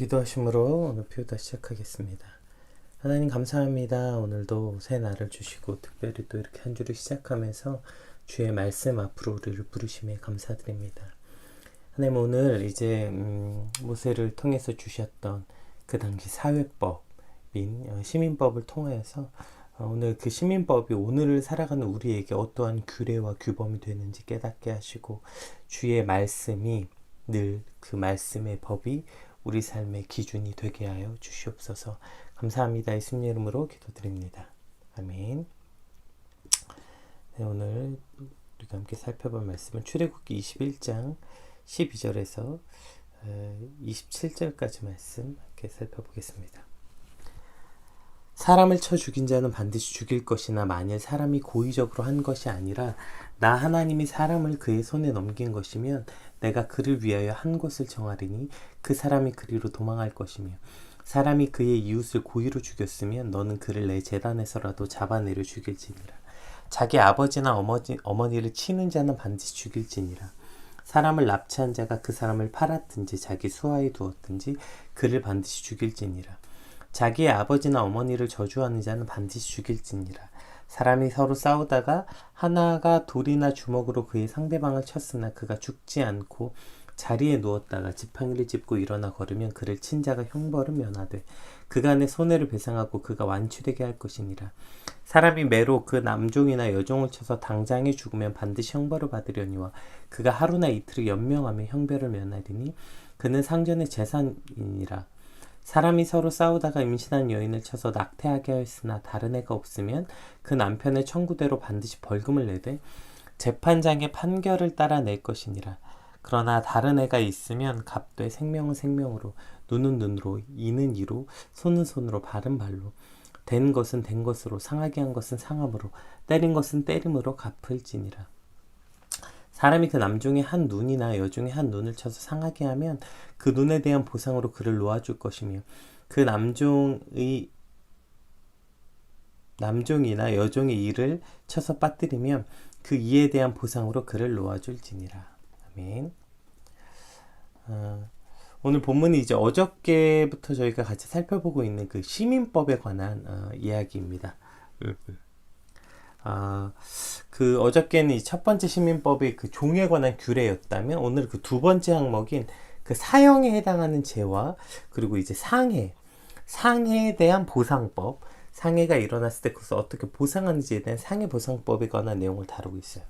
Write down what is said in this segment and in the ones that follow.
기도하심으로 오늘 표다 시작하겠습니다. 하나님 감사합니다. 오늘도 새 날을 주시고 특별히 또 이렇게 한 주를 시작하면서 주의 말씀 앞으로 우리를 부르심에 감사드립니다. 하나님 오늘 이제 모세를 통해서 주셨던 그 당시 사회법인 시민법을 통하여서 오늘 그 시민법이 오늘을 살아가는 우리에게 어떠한 규례와 규범이 되는지 깨닫게 하시고 주의 말씀이 늘 그 말씀의 법이 우리 삶의 기준이 되게 하여 주시옵소서. 감사합니다. 예수님 이름으로 기도드립니다. 아멘. 네, 오늘 우리가 함께 살펴볼 말씀은 출애굽기 21장 12절에서 27절까지 말씀 함께 살펴보겠습니다. 사람을 쳐 죽인 자는 반드시 죽일 것이나 만일 사람이 고의적으로 한 것이 아니라 나 하나님이 사람을 그의 손에 넘긴 것이면 내가 그를 위하여 한 곳을 정하리니 그 사람이 그리로 도망할 것이며 사람이 그의 이웃을 고의로 죽였으면 너는 그를 내 제단에서라도 잡아내려 죽일지니라. 자기 아버지나 어머니를 치는 자는 반드시 죽일지니라. 사람을 납치한 자가 그 사람을 팔았든지 자기 수하에 두었든지 그를 반드시 죽일지니라. 자기의 아버지나 어머니를 저주하는 자는 반드시 죽일지니라. 사람이 서로 싸우다가 하나가 돌이나 주먹으로 그의 상대방을 쳤으나 그가 죽지 않고 자리에 누웠다가 지팡이를 짚고 일어나 걸으면 그를 친 자가 형벌을 면하되 그간의 손해를 배상하고 그가 완치되게 할 것이니라. 사람이 매로 그 남종이나 여종을 쳐서 당장에 죽으면 반드시 형벌을 받으려니와 그가 하루나 이틀을 연명하며 형벌을 면하리니 그는 상전의 재산이니라. 사람이 서로 싸우다가 임신한 여인을 쳐서 낙태하게 하였으나 다른 애가 없으면 그 남편의 청구대로 반드시 벌금을 내되 재판장의 판결을 따라 낼 것이니라. 그러나 다른 애가 있으면 값되 생명은 생명으로 눈은 눈으로 이는 이로 손은 손으로 발은 발로 된 것은 된 것으로 상하게 한 것은 상함으로 때린 것은 때림으로 갚을지니라. 사람이 그 남종의 한 눈이나 여종의 한 눈을 쳐서 상하게 하면 그 눈에 대한 보상으로 그를 놓아줄 것이며 그 남종이나 여종의 이를 쳐서 빠뜨리면 그 이에 대한 보상으로 그를 놓아줄지니라. 아멘. 오늘 본문이 이제 어저께부터 저희가 같이 살펴보고 있는 그 시민법에 관한 이야기입니다. 그 어저께는 이 첫 번째 시민법이 그 종에 관한 규례였다면 오늘 그 두 번째 항목인 그 사형에 해당하는 죄와 그리고 이제 상해에 대한 보상법, 상해가 일어났을 때 그것을 어떻게 보상하는지에 대한 상해 보상법에 관한 내용을 다루고 있어요.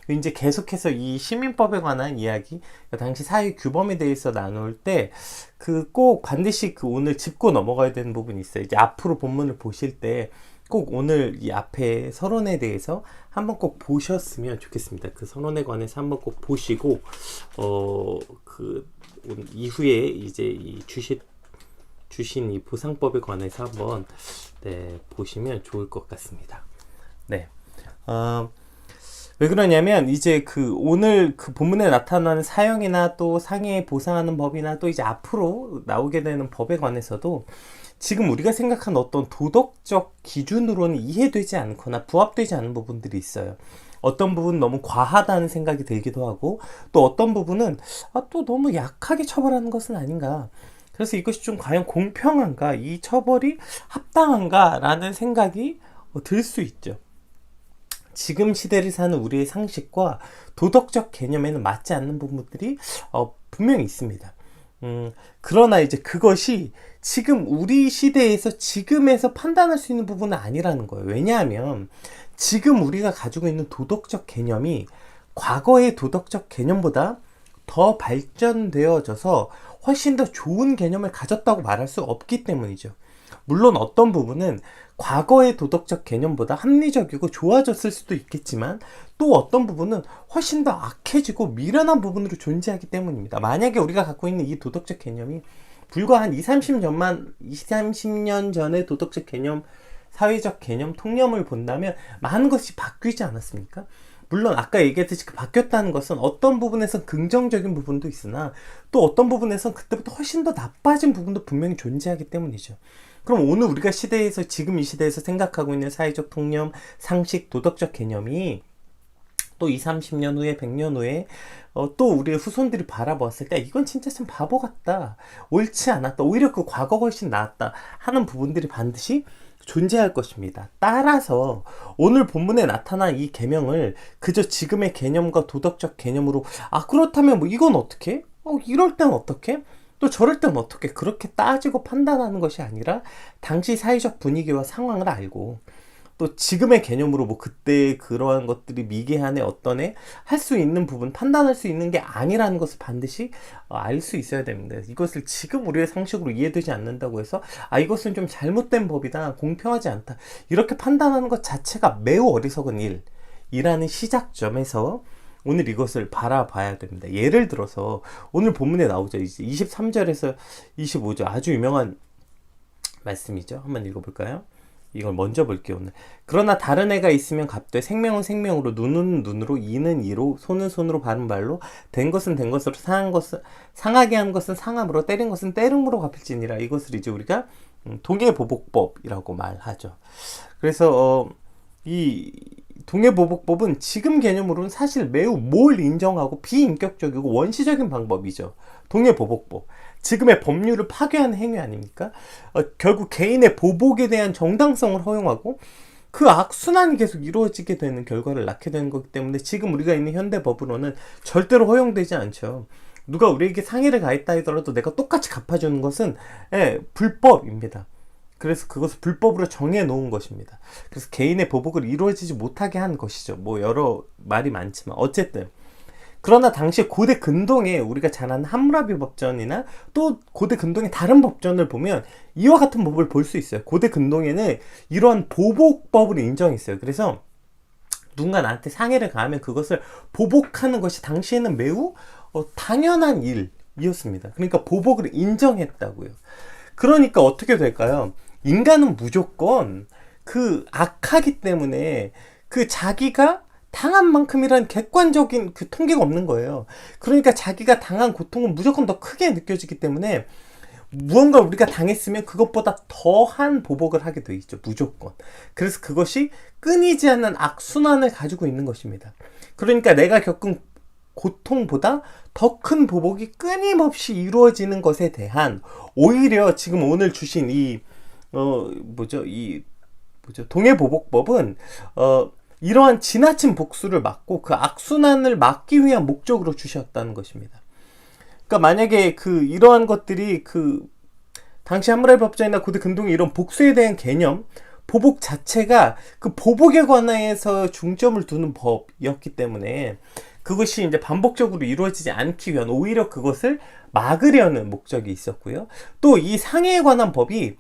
이제 계속해서 이 시민법에 관한 이야기, 당시 사회 규범에 대해서 나눌 때 그 꼭 반드시 그 오늘 짚고 넘어가야 되는 부분이 있어요. 이제 앞으로 본문을 보실 때 꼭 오늘 이 앞에 서론에 대해서 한번 꼭 보셨으면 좋겠습니다. 그 서론에 관해서 한번 꼭 보시고 그 이후에 이제 이 주신 이 보상법에 관해서 한번 보시면 좋을 것 같습니다. 네. 왜 그러냐면 이제 그 오늘 그 본문에 나타나는 사형이나 또 상해에 보상하는 법이나 또 이제 앞으로 나오게 되는 법에 관해서도 지금 우리가 생각한 어떤 도덕적 기준으로는 이해되지 않거나 부합되지 않은 부분들이 있어요. 어떤 부분은 너무 과하다는 생각이 들기도 하고 또 어떤 부분은 또 너무 약하게 처벌하는 것은 아닌가. 그래서 이것이 좀 과연 공평한가, 이 처벌이 합당한가 라는 생각이 들 수 있죠. 지금 시대를 사는 우리의 상식과 도덕적 개념에는 맞지 않는 부분들이 분명히 있습니다. 그러나 이제 그것이 지금 우리 시대에서 지금에서 판단할 수 있는 부분은 아니라는 거예요. 왜냐하면 지금 우리가 가지고 있는 도덕적 개념이 과거의 도덕적 개념보다 더 발전되어져서 훨씬 더 좋은 개념을 가졌다고 말할 수 없기 때문이죠. 물론 어떤 부분은 과거의 도덕적 개념보다 합리적이고 좋아졌을 수도 있겠지만 또 어떤 부분은 훨씬 더 악해지고 미련한 부분으로 존재하기 때문입니다. 만약에 우리가 갖고 있는 이 도덕적 개념이 불과 한 20-30년 전의 도덕적 개념, 사회적 개념, 통념을 본다면 많은 것이 바뀌지 않았습니까? 물론 아까 얘기했듯이 그 바뀌었다는 것은 어떤 부분에선 긍정적인 부분도 있으나 또 어떤 부분에선 그때부터 훨씬 더 나빠진 부분도 분명히 존재하기 때문이죠. 그럼 오늘 우리가 지금 이 시대에서 생각하고 있는 사회적 통념, 상식, 도덕적 개념이 또 20, 30년 후에 100년 후에 또 우리의 후손들이 바라보았을 때 이건 진짜 참 바보 같다, 옳지 않았다, 오히려 그 과거가 훨씬 나았다 하는 부분들이 반드시 존재할 것입니다. 따라서 오늘 본문에 나타난 이 계명을 그저 지금의 개념과 도덕적 개념으로 그렇다면 뭐 이건 어떻게? 이럴 땐 어떻게? 또 저럴 땐 어떻게? 그렇게 따지고 판단하는 것이 아니라 당시 사회적 분위기와 상황을 알고 또 지금의 개념으로 뭐 그때 그러한 것들이 미개한의 어떤 할 수 있는 부분, 판단할 수 있는 게 아니라는 것을 반드시 알 수 있어야 됩니다. 이것을 지금 우리의 상식으로 이해되지 않는다고 해서 이것은 좀 잘못된 법이다, 공평하지 않다, 이렇게 판단하는 것 자체가 매우 어리석은 일이라는 시작점에서 오늘 이것을 바라봐야 됩니다. 예를 들어서 오늘 본문에 나오죠. 이제 23절에서 25절 아주 유명한 말씀이죠. 한번 읽어볼까요? 이걸 먼저 볼게요. 오늘. 그러나 다른 애가 있으면 갚되 생명은 생명으로, 눈은 눈으로, 이는 이로, 손은 손으로, 발은 발로, 된 것은 된 것으로, 상하게 한 것은 상함으로, 때린 것은 때름으로 갚을지니라. 이것을 이제 우리가 동해보복법이라고 말하죠. 그래서 이 동해보복법은 지금 개념으로는 사실 매우 뭘 인정하고 비인격적이고 원시적인 방법이죠. 동해보복법. 지금의 법률을 파괴하는 행위 아닙니까? 결국 개인의 보복에 대한 정당성을 허용하고 그 악순환이 계속 이루어지게 되는 결과를 낳게 되는 거기 때문에 지금 우리가 있는 현대법으로는 절대로 허용되지 않죠. 누가 우리에게 상해를 가했다 하더라도 내가 똑같이 갚아주는 것은 불법입니다. 그래서 그것을 불법으로 정해놓은 것입니다. 그래서 개인의 보복을 이루어지지 못하게 한 것이죠. 뭐 여러 말이 많지만 어쨌든 그러나 당시 고대 근동에 우리가 잘 아는 함무라비 법전이나 또 고대 근동의 다른 법전을 보면 이와 같은 법을 볼 수 있어요. 고대 근동에는 이러한 보복법을 인정했어요. 그래서 누군가 나한테 상해를 가하면 그것을 보복하는 것이 당시에는 매우 당연한 일이었습니다. 그러니까 보복을 인정했다고요. 그러니까 어떻게 될까요? 인간은 무조건 그 악하기 때문에 그 자기가 당한 만큼이란 객관적인 그 통계가 없는 거예요. 그러니까 자기가 당한 고통은 무조건 더 크게 느껴지기 때문에 무언가 우리가 당했으면 그것보다 더한 보복을 하게 돼 있죠. 무조건. 그래서 그것이 끊이지 않는 악순환을 가지고 있는 것입니다. 그러니까 내가 겪은 고통보다 더 큰 보복이 끊임없이 이루어지는 것에 대한 오히려 지금 오늘 주신 동해보복법은 이러한 지나친 복수를 막고 그 악순환을 막기 위한 목적으로 주셨다는 것입니다. 그러니까 만약에 이러한 것들이 당시 함무라비 법전이나 고대 근동의 이런 복수에 대한 개념, 보복 자체가 그 보복에 관해서 중점을 두는 법이었기 때문에 그것이 이제 반복적으로 이루어지지 않기 위한 오히려 그것을 막으려는 목적이 있었고요. 또 이 상해에 관한 법이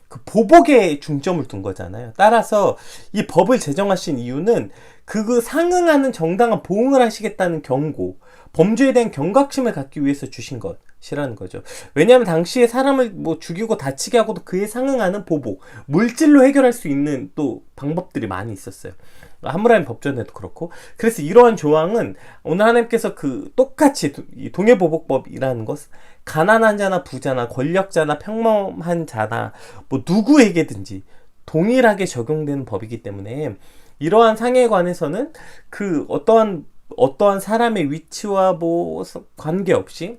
그 보복에 중점을 둔 거잖아요. 따라서 이 법을 제정하신 이유는 그 상응하는 정당한 보응을 하시겠다는 경고, 범죄에 대한 경각심을 갖기 위해서 주신 것이라는 거죠. 왜냐하면 당시에 사람을 뭐 죽이고 다치게 하고도 그에 상응하는 보복, 물질로 해결할 수 있는 또 방법들이 많이 있었어요. 함무라비 법전에도 그렇고. 그래서 이러한 조항은 오늘 하나님께서 똑같이 이 동해보복법이라는 것은 가난한 자나 부자나 권력자나 평범한 자나 뭐 누구에게든지 동일하게 적용되는 법이기 때문에 이러한 상해에 관해서는 어떠한 사람의 위치와 뭐 관계없이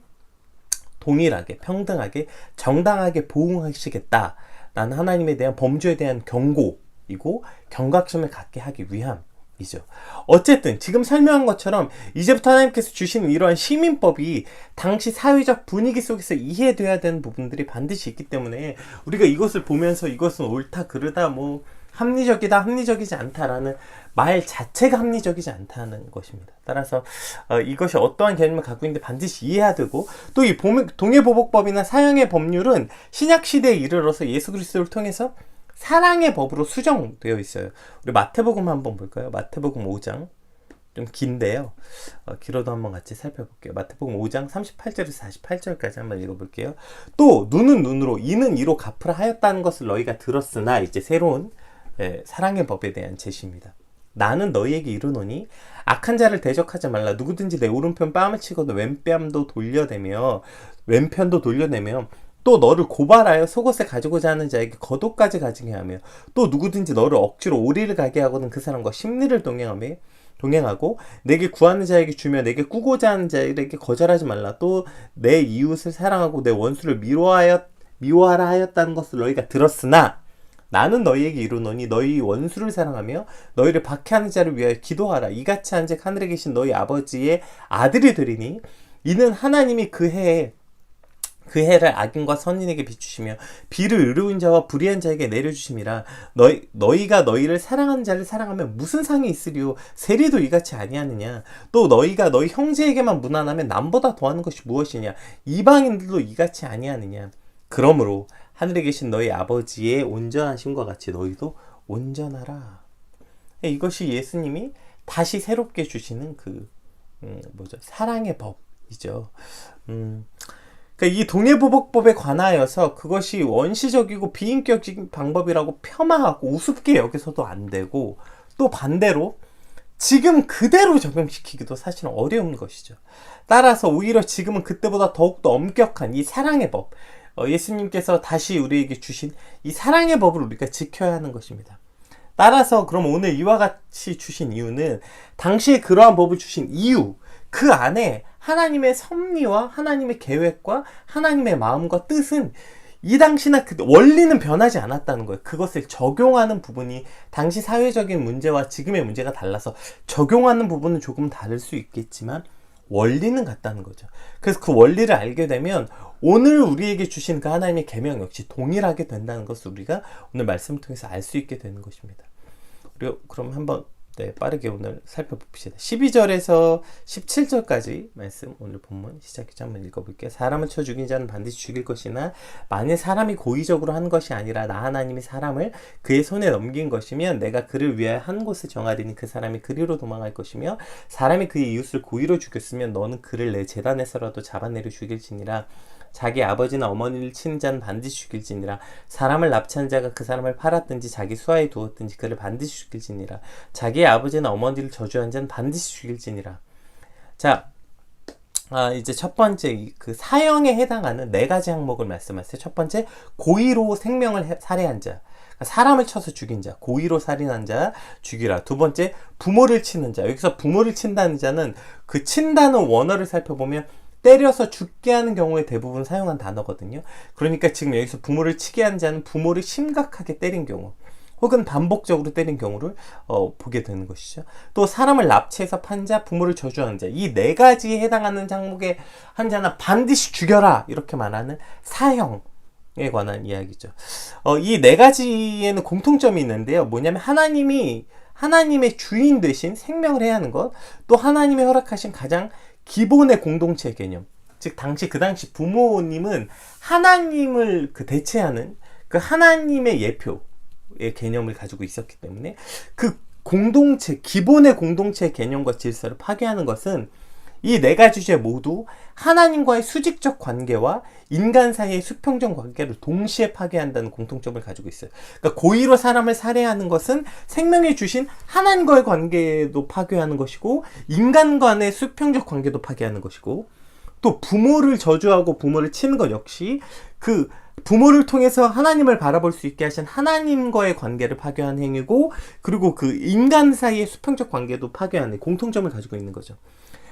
동일하게 평등하게 정당하게 보응하시겠다라는 하나님에 대한 범죄에 대한 경고이고 경각심을 갖게 하기 위함이죠. 어쨌든 지금 설명한 것처럼 이제부터 하나님께서 주시는 이러한 시민법이 당시 사회적 분위기 속에서 이해돼야 되는 부분들이 반드시 있기 때문에 우리가 이것을 보면서 이것은 옳다 그르다 뭐 합리적이다 합리적이지 않다라는 말 자체가 합리적이지 않다는 것입니다. 따라서 이것이 어떠한 개념을 갖고 있는데 반드시 이해해야 되고 또 이 동해보복법이나 사형의 법률은 신약시대에 이르러서 예수 그리스도를 통해서 사랑의 법으로 수정되어 있어요. 우리 마태복음 한번 볼까요? 마태복음 5장 좀 긴데요. 길어도 한번 같이 살펴볼게요. 마태복음 5장 38절에서 48절까지 한번 읽어볼게요. 또 눈은 눈으로 이는 이로 갚으라 하였다는 것을 너희가 들었으나 이제 새로운 사랑의 법에 대한 제시입니다. 나는 너희에게 이르노니 악한 자를 대적하지 말라. 누구든지 내 오른편 뺨을 치거든 왼편도 돌려내며 또 너를 고발하여 속옷을 가지고자 하는 자에게 겉옷까지 가지게 하며 또 누구든지 너를 억지로 오리를 가게 하거든 그 사람과 심리를 동행하며 동행하고 내게 구하는 자에게 주며 내게 꾸고자 하는 자에게 거절하지 말라. 또 내 이웃을 사랑하고 내 원수를 미워하라 하였다는 것을 너희가 들었으나 나는 너희에게 이르노니 너희 원수를 사랑하며 너희를 박해하는 자를 위하여 기도하라. 이같이 한즉 하늘에 계신 너희 아버지의 아들이 되리니 이는 하나님이 그 해를 악인과 선인에게 비추시며 비를 의로운 자와 불의한 자에게 내려주심이라. 너희가 너희를 사랑하는 자를 사랑하면 무슨 상이 있으리요? 세리도 이같이 아니하느냐? 또 너희가 너희 형제에게만 무난하면 남보다 더하는 것이 무엇이냐? 이방인들도 이같이 아니하느냐? 그러므로 하늘에 계신 너희 아버지의 온전하심과 같이 너희도 온전하라. 이것이 예수님이 다시 새롭게 주시는 사랑의 법이죠. 그러니까 이 동해보복법에 관하여서 그것이 원시적이고 비인격적인 방법이라고 폄하하고 우습게 여기서도 안 되고, 또 반대로 지금 그대로 적용시키기도 사실은 어려운 것이죠. 따라서 오히려 지금은 그때보다 더욱더 엄격한 이 사랑의 법, 예수님께서 다시 우리에게 주신 이 사랑의 법을 우리가 지켜야 하는 것입니다. 따라서 그럼 오늘 이와 같이 주신 이유는 당시에 그러한 법을 주신 이유, 그 안에 하나님의 섭리와 하나님의 계획과 하나님의 마음과 뜻은 이 당시나 그 원리는 변하지 않았다는 거예요. 그것을 적용하는 부분이 당시 사회적인 문제와 지금의 문제가 달라서 적용하는 부분은 조금 다를 수 있겠지만 원리는 같다는 거죠. 그래서 그 원리를 알게 되면 오늘 우리에게 주신 그 하나님의 계명 역시 동일하게 된다는 것을 우리가 오늘 말씀을 통해서 알 수 있게 되는 것입니다. 그럼 한번 빠르게 오늘 살펴봅시다. 12절에서 17절까지 말씀, 오늘 본문 시작해서 한번 읽어볼게요. 사람을 쳐 죽인 자는 반드시 죽일 것이나 만일 사람이 고의적으로 한 것이 아니라 나 하나님이 사람을 그의 손에 넘긴 것이면 내가 그를 위하여 한 곳을 정하리니 그 사람이 그리로 도망할 것이며 사람이 그의 이웃을 고의로 죽였으면 너는 그를 내 제단에서라도 잡아내려 죽일지니라. 자기 아버지나 어머니를 치는 자는 반드시 죽일지니라. 사람을 납치한 자가 그 사람을 팔았든지 자기 수하에 두었든지 그를 반드시 죽일지니라. 자기의 아버지나 어머니를 저주한 자는 반드시 죽일지니라. 자, 이제 첫 번째 그 사형에 해당하는 4가지 항목을 말씀하세요. 첫 번째, 고의로 생명을 살해한 자, 사람을 쳐서 죽인 자, 고의로 살인한 자 죽이라. 두 번째, 부모를 치는 자. 여기서 부모를 친다는 자는 그 친다는 원어를 살펴보면 때려서 죽게 하는 경우에 대부분 사용한 단어거든요. 그러니까 지금 여기서 부모를 치게 한 자는 부모를 심각하게 때린 경우 혹은 반복적으로 때린 경우를 보게 되는 것이죠. 또 사람을 납치해서 판 자, 부모를 저주한 자, 이 4가지에 해당하는 항목의 한 자는 반드시 죽여라 이렇게 말하는 사형에 관한 이야기죠. 이 4가지에는 공통점이 있는데요. 뭐냐면 하나님의 주인 대신 생명을 해야 하는 것, 또 하나님의 허락하신 가장 기본의 공동체 개념, 즉 그 당시 부모님은 하나님을 대체하는 그 하나님의 예표의 개념을 가지고 있었기 때문에 그 기본의 공동체 개념과 질서를 파괴하는 것은 이 4가지 주제 모두 하나님과의 수직적 관계와 인간 사이의 수평적 관계를 동시에 파괴한다는 공통점을 가지고 있어요. 그러니까 고의로 사람을 살해하는 것은 생명에 주신 하나님과의 관계도 파괴하는 것이고 인간 간의 수평적 관계도 파괴하는 것이고, 또 부모를 저주하고 부모를 치는 것 역시 그 부모를 통해서 하나님을 바라볼 수 있게 하신 하나님과의 관계를 파괴한 행위고, 그리고 그 인간 사이의 수평적 관계도 파괴하는 공통점을 가지고 있는 거죠.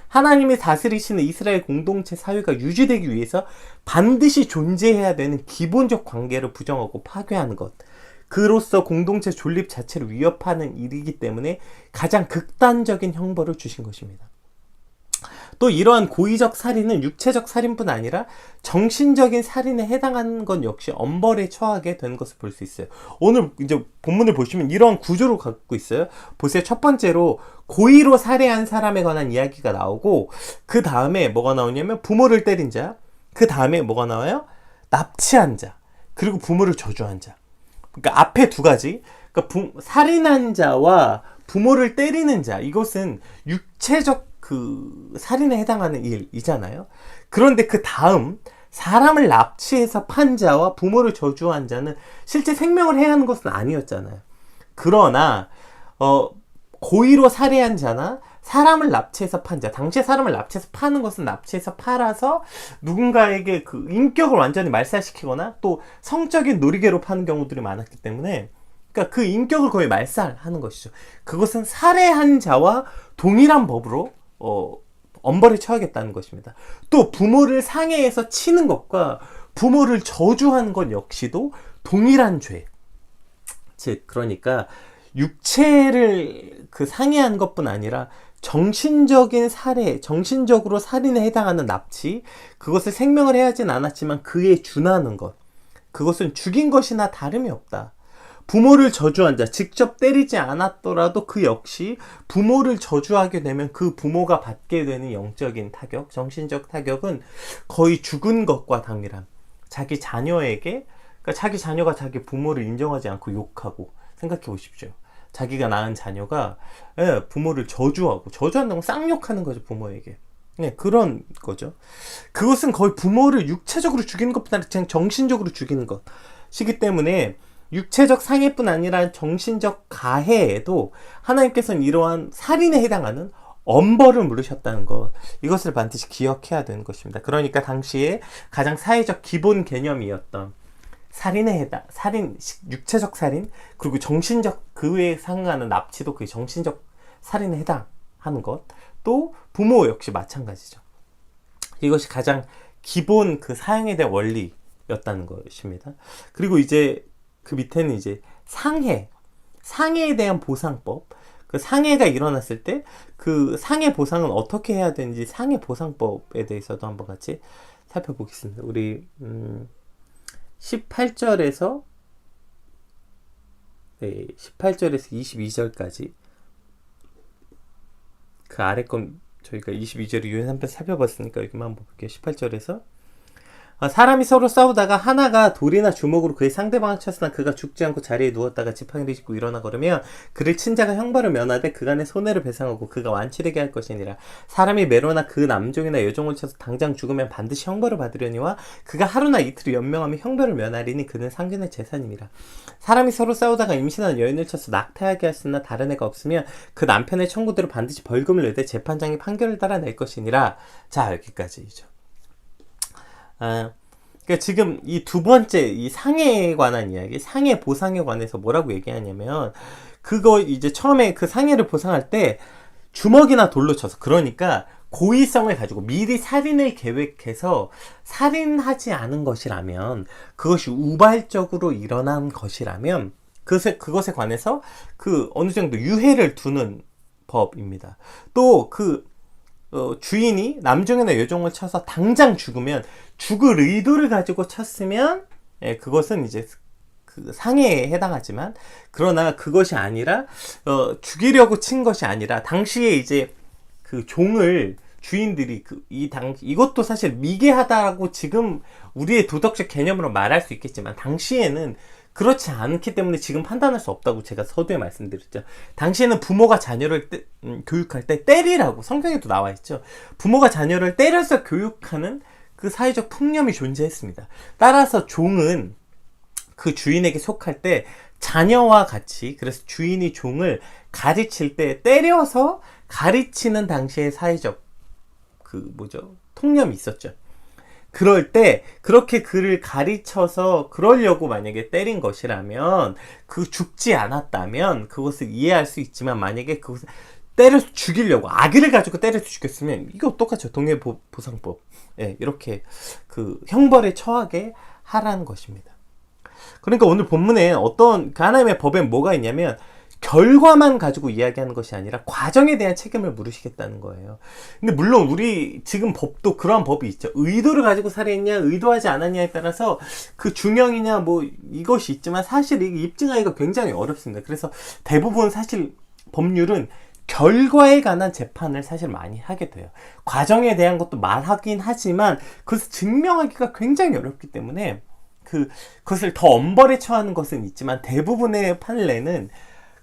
하나님이 다스리시는 이스라엘 공동체 사회가 유지되기 위해서 반드시 존재해야 되는 기본적 관계를 부정하고 파괴하는 것, 그로써 공동체 존립 자체를 위협하는 일이기 때문에 가장 극단적인 형벌을 주신 것입니다. 또 이러한 고의적 살인은 육체적 살인뿐 아니라 정신적인 살인에 해당하는 것 역시 엄벌에 처하게 되는 것을 볼 수 있어요. 오늘 이제 본문을 보시면 이러한 구조로 갖고 있어요. 보세요. 첫 번째로 고의로 살해한 사람에 관한 이야기가 나오고, 그 다음에 뭐가 나오냐면 부모를 때린 자, 그 다음에 뭐가 나와요? 납치한 자, 그리고 부모를 저주한 자. 그러니까 앞에 2가지, 그러니까 살인한 자와 부모를 때리는 자, 이것은 육체적 살인에 해당하는 일이잖아요. 그런데 그 다음 사람을 납치해서 판 자와 부모를 저주한 자는 실제 생명을 해야 하는 것은 아니었잖아요. 그러나 고의로 살해한 자나 사람을 납치해서 판 자, 당시에 사람을 납치해서 파는 것은 납치해서 팔아서 누군가에게 그 인격을 완전히 말살시키거나 또 성적인 놀이개로 파는 경우들이 많았기 때문에, 그러니까 그 인격을 거의 말살하는 것이죠. 그것은 살해한 자와 동일한 법으로 엄벌에 처하겠다는 것입니다. 또 부모를 상해해서 치는 것과 부모를 저주하는 것 역시도 동일한 죄. 즉 그러니까 육체를 그 상해한 것뿐 아니라 정신적인 살해, 정신적으로 살인에 해당하는 납치, 그것을 생명을 해하진 않았지만 그에 준하는 것, 그것은 죽인 것이나 다름이 없다. 부모를 저주한 자, 직접 때리지 않았더라도 그 역시 부모를 저주하게 되면 그 부모가 받게 되는 영적인 타격, 정신적 타격은 거의 죽은 것과 동일함. 자기 자녀에게, 그러니까 자기 자녀가 자기 부모를 인정하지 않고 욕하고, 생각해 보십시오. 자기가 낳은 자녀가 부모를 저주한다고 쌍욕하는 거죠, 부모에게. 네, 그런 거죠. 그것은 거의 부모를 육체적으로 죽이는 것보다 그냥 정신적으로 죽이는 것이기 때문에 육체적 상해뿐 아니라 정신적 가해에도 하나님께서는 이러한 살인에 해당하는 엄벌을 물으셨다는 것, 이것을 반드시 기억해야 되는 것입니다. 그러니까 당시에 가장 사회적 기본 개념이었던 살인에 해당, 육체적 살인, 그리고 정신적, 그 외에 상응하는 납치도 그 정신적 살인에 해당하는 것, 또 부모 역시 마찬가지죠. 이것이 가장 기본 그 사형에 대한 원리였다는 것입니다. 그리고 이제 그 밑에는 이제 상해에 대한 보상법, 그 상해가 일어났을 때 그 상해 보상은 어떻게 해야 되는지 상해 보상법에 대해서도 한번 같이 살펴보겠습니다. 우리 18절에서 22절까지 그 아래 건 저희가 22절을 유연한편 살펴봤으니까 여기만 한번 볼게요. 18절에서 사람이 서로 싸우다가 하나가 돌이나 주먹으로 그의 상대방을 쳤으나 그가 죽지 않고 자리에 누웠다가 지팡이를 짚고 일어나 걸으면 그를 친 자가 형벌을 면하되 그간의 손해를 배상하고 그가 완치되게 할 것이니라. 사람이 매로나 그 남종이나 여종을 쳐서 당장 죽으면 반드시 형벌을 받으려니와 그가 하루나 이틀을 연명하며 형벌을 면하리니 그는 상견의 재산임이라. 사람이 서로 싸우다가 임신한 여인을 쳐서 낙태하게 했으나 다른 애가 없으면 그 남편의 청구대로 반드시 벌금을 내되 재판장이 판결을 따라 낼 것이니라. 자, 여기까지죠. 그러니까 지금 이 두 번째 이 상해에 관한 이야기, 상해 보상에 관해서 뭐라고 얘기하냐면, 그거 이제 처음에 그 상해를 보상할 때 주먹이나 돌로 쳐서, 그러니까 고의성을 가지고 미리 살인을 계획해서 살인하지 않은 것이라면, 그것이 우발적으로 일어난 것이라면 그것에 관해서 그 어느 정도 유해를 두는 법입니다. 또 주인이 남종이나 여종을 쳐서 당장 죽으면, 죽을 의도를 가지고 쳤으면 그것은 이제 그 상해에 해당하지만, 그러나 그것이 아니라 죽이려고 친 것이 아니라 당시에 이제 그 종을 주인들이 이것도 사실 미개하다고 지금 우리의 도덕적 개념으로 말할 수 있겠지만, 당시에는 그렇지 않기 때문에 지금 판단할 수 없다고 제가 서두에 말씀드렸죠. 당시에는 부모가 자녀를 교육할 때 때리라고 성경에도 나와 있죠. 부모가 자녀를 때려서 교육하는 그 사회적 풍념이 존재했습니다. 따라서 종은 그 주인에게 속할 때 자녀와 같이, 그래서 주인이 종을 가르칠 때 때려서 가르치는 당시의 사회적 통념이 있었죠. 그럴 때 그렇게 그를 가르쳐서 그러려고 만약에 때린 것이라면, 죽지 않았다면 그것을 이해할 수 있지만, 만약에 그것을 때려서 죽이려고 악의를 가지고 때려서 죽였으면 이거 똑같죠. 동해보상법. 이렇게 그 형벌에 처하게 하라는 것입니다. 그러니까 오늘 본문에 하나님의 법엔 뭐가 있냐면, 결과만 가지고 이야기하는 것이 아니라 과정에 대한 책임을 물으시겠다는 거예요. 근데 물론 우리 지금 법도 그러한 법이 있죠. 의도를 가지고 살해했냐, 의도하지 않았냐에 따라서 그 중형이냐 이것이 있지만, 사실 이게 입증하기가 굉장히 어렵습니다. 그래서 대부분 사실 법률은 결과에 관한 재판을 사실 많이 하게 돼요. 과정에 대한 것도 말하긴 하지만 그것을 증명하기가 굉장히 어렵기 때문에 그것을 더 엄벌에 처하는 것은 있지만, 대부분의 판례는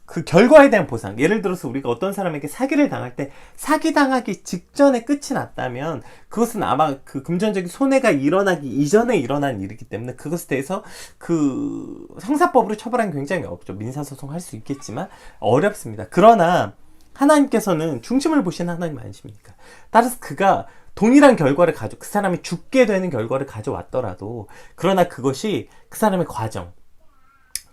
그 결과에 대한 보상, 예를 들어서 우리가 어떤 사람에게 사기를 당할 때 사기당하기 직전에 끝이 났다면 그것은 아마 그 금전적인 손해가 일어나기 이전에 일어난 일이기 때문에 그것에 대해서 그 형사법으로 처벌하기 굉장히 어렵죠. 민사소송 할 수 있겠지만 어렵습니다. 그러나 하나님께서는 중심을 보시는 하나님 아니십니까? 따라서 그가 동일한 결과를 그 사람이 죽게 되는 결과를 가져왔더라도, 그러나 그것이 그 사람의 과정,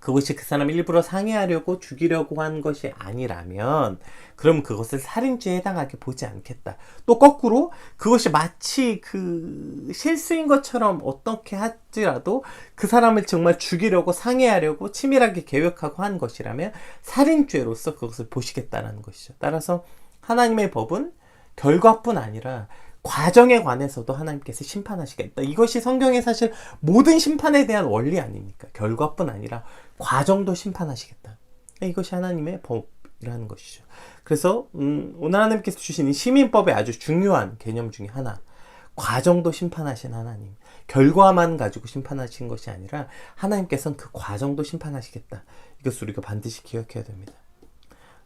그것이 그 사람을 일부러 상해하려고 죽이려고 한 것이 아니라면 그럼 그것을 살인죄에 해당하게 보지 않겠다. 또 거꾸로 그것이 마치 그 실수인 것처럼 어떻게 할지라도 그 사람을 정말 죽이려고 상해하려고 치밀하게 계획하고 한 것이라면 살인죄로서 그것을 보시겠다는 것이죠. 따라서 하나님의 법은 결과뿐 아니라 과정에 관해서도 하나님께서 심판하시겠다. 이것이 성경의 사실 모든 심판에 대한 원리 아닙니까? 결과뿐 아니라 과정도 심판하시겠다. 이것이 하나님의 법이라는 것이죠. 그래서 오늘 하나님께서 주신 이 시민법의 아주 중요한 개념 중에 하나, 과정도 심판하신 하나님, 결과만 가지고 심판하신 것이 아니라 하나님께서는 그 과정도 심판하시겠다. 이것을 우리가 반드시 기억해야 됩니다.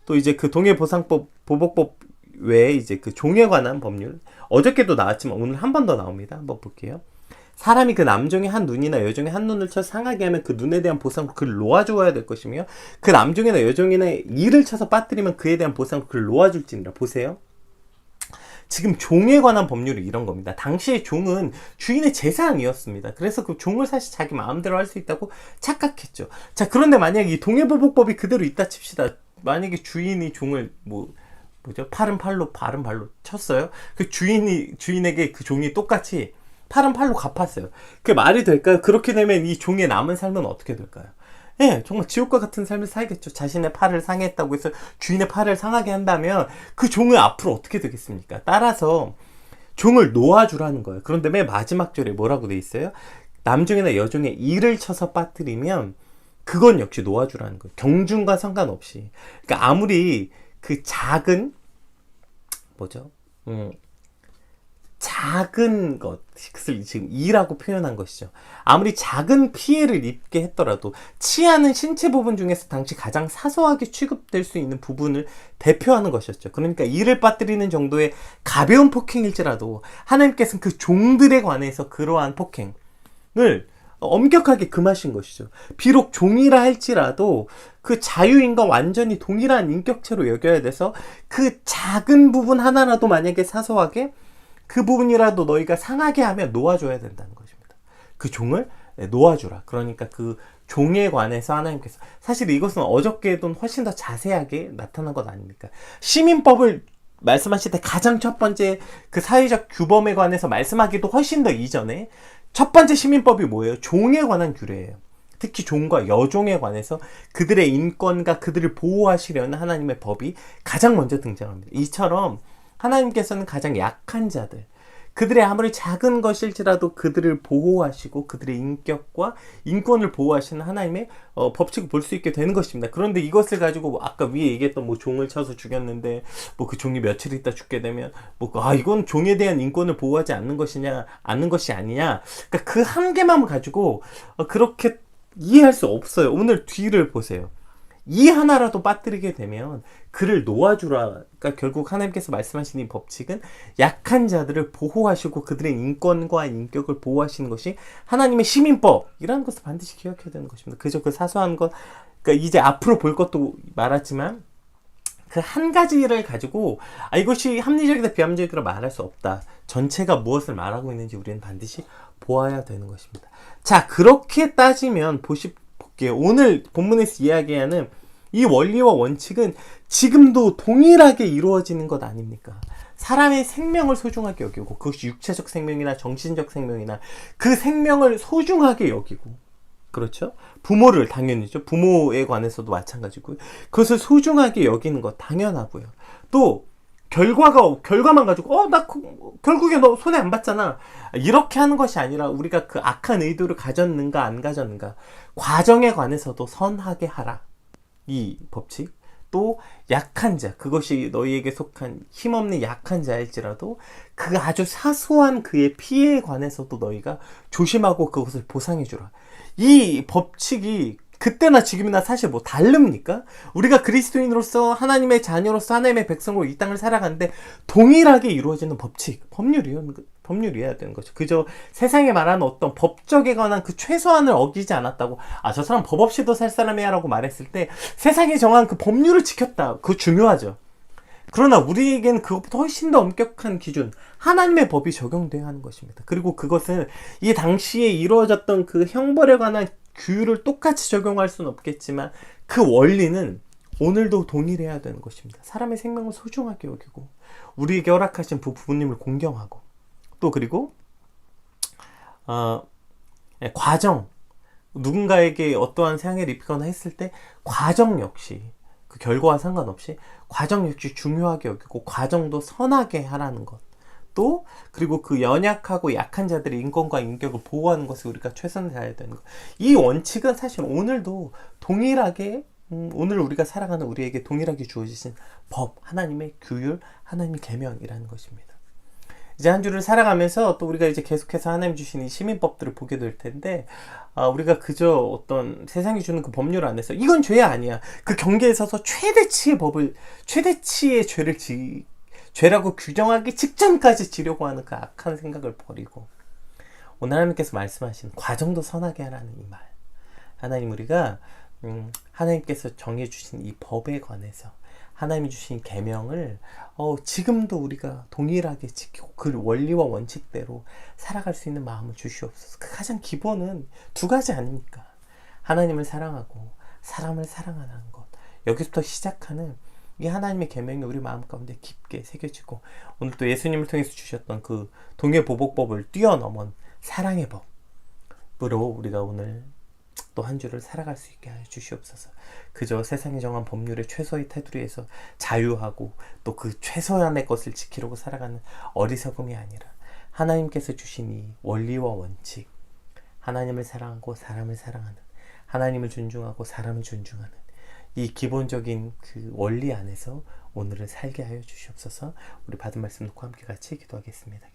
또 이제 그 동해보상법, 보복법 외에 이제 그 종에 관한 법률, 어저께도 나왔지만 오늘 한 번 더 나옵니다. 한번 볼게요. 사람이 그 남종의 한 눈이나 여종의 한 눈을 쳐서 상하게 하면 그 눈에 대한 보상으로 그를 놓아주어야 될 것이며, 그 남종이나 여종의 이를 쳐서 빠뜨리면 그에 대한 보상으로 그를 놓아줄지니라. 보세요. 지금 종에 관한 법률이 이런 겁니다. 당시에 종은 주인의 재산이었습니다. 그래서 그 종을 사실 자기 마음대로 할 수 있다고 착각했죠. 자, 그런데 만약에 이 동해보복법이 그대로 있다 칩시다. 만약에 주인이 종을 팔은 팔로 발은 발로 쳤어요. 그 주인에게 그 종이 똑같이 팔은 팔로 갚았어요. 그게 말이 될까요? 그렇게 되면 이 종의 남은 삶은 어떻게 될까요? 예, 정말 지옥과 같은 삶을 살겠죠. 자신의 팔을 상했다고 해서 주인의 팔을 상하게 한다면 그 종은 앞으로 어떻게 되겠습니까? 따라서 종을 놓아주라는 거예요. 그런데 맨 마지막 절에 뭐라고 돼 있어요? 남종이나 여종의 이를 쳐서 빠뜨리면 그건 역시 놓아주라는 거예요. 경중과 상관없이. 그러니까 아무리 그 작은 작은 것을 지금 이라고 표현한 것이죠. 아무리 작은 피해를 입게 했더라도 치아는 신체 부분 중에서 당시 가장 사소하게 취급될 수 있는 부분을 대표하는 것이었죠. 그러니까 이를 빠뜨리는 정도의 가벼운 폭행일지라도 하나님께서는 그 종들에 관해서 그러한 폭행을 엄격하게 금하신 것이죠. 비록 종이라 할지라도 그 자유인과 완전히 동일한 인격체로 여겨야 돼서 그 작은 부분 하나라도 만약에 사소하게 그 부분이라도 너희가 상하게 하면 놓아줘야 된다는 것입니다. 그 종을 놓아주라. 그러니까 그 종에 관해서 하나님께서, 사실 이것은 어저께도 훨씬 더 자세하게 나타난 것 아닙니까? 시민법을 말씀하실 때 가장 첫 번째 그 사회적 규범에 관해서 말씀하기도 훨씬 더 이전에 첫 번째 시민법이 뭐예요? 종에 관한 규례예요. 특히 종과 여종에 관해서 그들의 인권과 그들을 보호하시려는 하나님의 법이 가장 먼저 등장합니다. 이처럼 하나님께서는 가장 약한 자들, 그들의 아무리 작은 것일지라도 그들을 보호하시고 그들의 인격과 인권을 보호하시는 하나님의 법칙을 볼 수 있게 되는 것입니다. 그런데 이것을 가지고 아까 위에 얘기했던 종을 쳐서 죽였는데 그 종이 며칠 있다 죽게 되면 이건 종에 대한 인권을 보호하지 않는 것이 아니냐. 그러니까 그 한계만 가지고 그렇게 이해할 수 없어요. 오늘 뒤를 보세요. 이 하나라도 빠뜨리게 되면 그를 놓아주라. 그러니까 결국 하나님께서 말씀하신 이 법칙은 약한 자들을 보호하시고 그들의 인권과 인격을 보호하시는 것이 하나님의 시민법이라는 것을 반드시 기억해야 되는 것입니다. 그저 그 사소한 것, 그러니까 이제 앞으로 볼 것도 말하지만 그 한 가지를 가지고 이것이 합리적이다 비합리적이라 말할 수 없다. 전체가 무엇을 말하고 있는지 우리는 반드시 보아야 되는 것입니다. 자, 그렇게 따지면 볼게요. 오늘 본문에서 이야기하는 이 원리와 원칙은 지금도 동일하게 이루어지는 것 아닙니까? 사람의 생명을 소중하게 여기고, 그것이 육체적 생명이나 정신적 생명이나 그 생명을 소중하게 여기고, 그렇죠? 부모를 당연히죠. 부모에 관해서도 마찬가지고요. 그것을 소중하게 여기는 것 당연하고요. 또 결과만 가지고 나 결국에 너 손해 안 봤잖아, 이렇게 하는 것이 아니라 우리가 그 악한 의도를 가졌는가 안 가졌는가, 과정에 관해서도 선하게 하라. 이 법칙. 또 약한 자, 그것이 너희에게 속한 힘없는 약한 자일지라도 그 아주 사소한 그의 피해에 관해서도 너희가 조심하고 그것을 보상해 주라. 이 법칙이 그때나 지금이나 사실 다릅니까? 우리가 그리스도인으로서 하나님의 자녀로서 하나님의 백성으로 이 땅을 살아가는데 동일하게 이루어지는 법률이어야 되는 거죠. 그저 세상에 말하는 어떤 법적에 관한 그 최소한을 어기지 않았다고, 저 사람 법 없이도 살 사람이야 라고 말했을 때 세상이 정한 그 법률을 지켰다. 그거 중요하죠. 그러나 우리에겐 그것보다 훨씬 더 엄격한 기준, 하나님의 법이 적용돼야 하는 것입니다. 그리고 그것은 이 당시에 이루어졌던 그 형벌에 관한 규율을 똑같이 적용할 수는 없겠지만 그 원리는 오늘도 동일해야 되는 것입니다. 사람의 생명을 소중하게 여기고 우리에게 허락하신 부모님을 공경하고 또 그리고 과정, 누군가에게 어떠한 상해를 입히거나 했을 때 과정 역시 그 결과와 상관없이 과정 역시 중요하게 여기고 과정도 선하게 하라는 것. 또 그리고 그 연약하고 약한 자들의 인권과 인격을 보호하는 것을 우리가 최선을 다해야 되는 것. 이 원칙은 사실 오늘도 동일하게 오늘 우리가 살아가는 우리에게 동일하게 주어지신 법, 하나님의 규율, 하나님의 계명이라는 것입니다. 이제 한 주를 살아가면서 또 우리가 이제 계속해서 하나님 주신 이 시민법들을 보게 될 텐데 우리가 그저 어떤 세상이 주는 그 법률 안에서 이건 죄 아니야. 그 경계에 서서 최대치의 죄라고 규정하기 직전까지 지려고 하는 그 악한 생각을 버리고 오늘 하나님께서 말씀하신 과정도 선하게 하라는 이 말. 하나님 우리가 하나님께서 정해주신 이 법에 관해서 하나님이 주신 계명을 지금도 우리가 동일하게 지키고 그 원리와 원칙대로 살아갈 수 있는 마음을 주시옵소서. 그 가장 기본은 두 가지 아닙니까? 하나님을 사랑하고 사람을 사랑하는 것. 여기서부터 시작하는 이 하나님의 계명이 우리 마음 가운데 깊게 새겨지고 오늘 또 예수님을 통해서 주셨던 그 동해보복법을 뛰어넘은 사랑의 법으로 우리가 오늘 또 한 주를 살아갈 수 있게 하여 주시옵소서. 그저 세상이 정한 법률의 최소의 테두리에서 자유하고 또 그 최소한의 것을 지키려고 살아가는 어리석음이 아니라 하나님께서 주신 이 원리와 원칙, 하나님을 사랑하고 사람을 사랑하는, 하나님을 존중하고 사람을 존중하는 이 기본적인 그 원리 안에서 오늘을 살게 하여 주시옵소서. 우리 받은 말씀 놓고 함께 같이 기도하겠습니다.